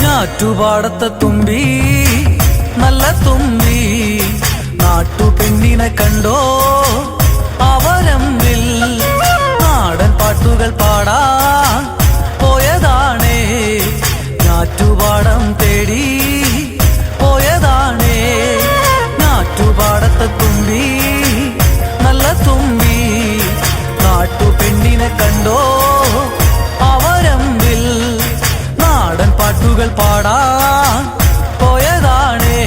നാട്ടുപാടത്തെ തുമ്പി നല്ല തുമ്പി നാട്ടുപെണ്ണിനെ കണ്ടോ അവരമ്പിൽ നാടൻ പാട്ടുകൾ പാടാൻ പോയതാണേ നാറ്റുപാടം തേടി പോയതാണേ നാട്ടുപാടത്തെ തുമ്പി നല്ല തുമ്പി നാട്ടുപെണ്ണിനെ കണ്ടോ അവരമ്പിൽ നാടൻ പാട്ടുകൾ പാടാൻ പോയതാണേ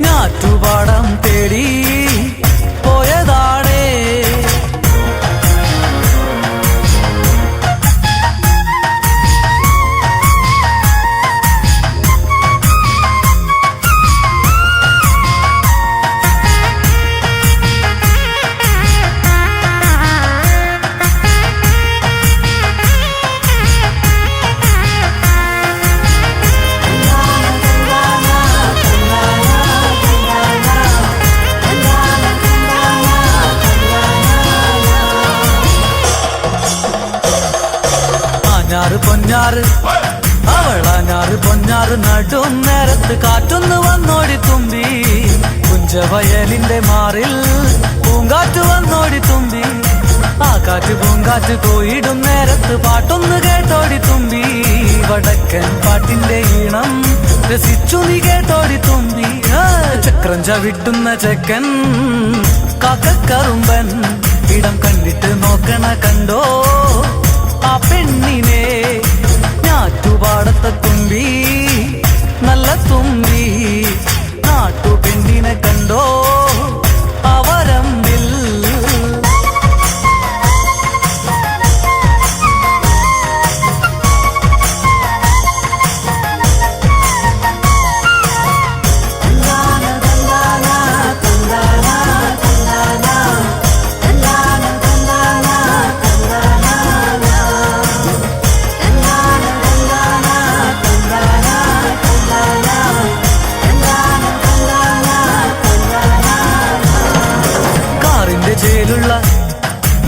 ഞാറ്റുപാടം തേടി പോയതാണേ. പൊന്നാറ് അവളാഞ്ഞാറ് പൊന്നാറ് നടും നേരത്ത് കാറ്റൊന്ന് വന്നോടി തുമ്പി കുഞ്ചവയലിന്റെ മാറിൽ പൂങ്കാറ്റ് വന്നോടി തുമ്പി ആ കാറ്റ് പൂങ്കാറ്റ് കോയിടും നേരത്ത് പാട്ടൊന്ന് കേട്ടോടി തുമ്പി വടക്കൻ പാട്ടിന്റെ ഈണം രസിച്ചു നീ കേട്ടോടി തുമ്പി ചക്രം ചവിട്ടുന്ന ചെക്കൻ കാക്കക്കറുമ്പൻ ഇടം കണ്ടിട്ട് നോക്കണ കണ്ടോ ആ പെണ്ണിനെ ഞാറ്റുപാടത്തെ തുമ്പി നല്ല തുമ്പി നാട്ടുപെണ്ണിനെ കണ്ടോ അവരമ്പിൽ.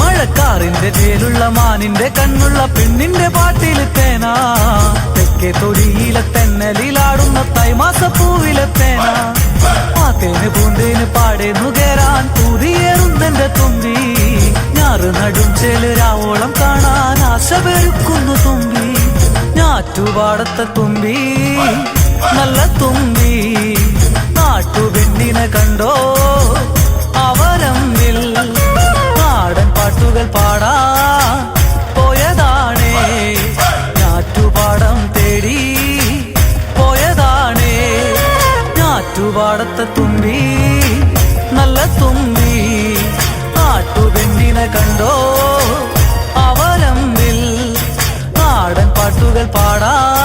മഴക്കാറിന്റെ ചേലുള്ള മാനിന്റെ കണ്ണുള്ള പെണ്ണിന്റെ പാട്ടിൽ തേന തെക്കേ തൊടിയിലെ തെന്നലിലാടുന്ന തൈമാസപ്പൂവിലെ തേന ആ തേന് പൂന്തേന് പാടേന്നു കേറാൻ പൂതിയേറുന്നെന്റെ തുമ്പി ഞാറ് നടും ചേല് രാവോളം കാണാൻ ആശ പെരുക്കുന്നു തുമ്പി ഞാറ്റുപാടത്തെ തുമ്പി നല്ല തുമ്പി നാട്ടുപെണ്ണിനെ കണ്ടോ അവരമ്പിൽ നാടൻ പാട്ടുകൾ പാടാൻ പോയതാണേ ഞാറ്റുപാടം തേടി പോയതാണേ ഞാറ്റുപാടത്തെ തുമ്പി നല്ല തുമ്പി നാട്ടുപെണ്ണിനെ കണ്ടോ അവരമ്പിൽ നാടൻ പാട്ടുകൾ പാടാൻ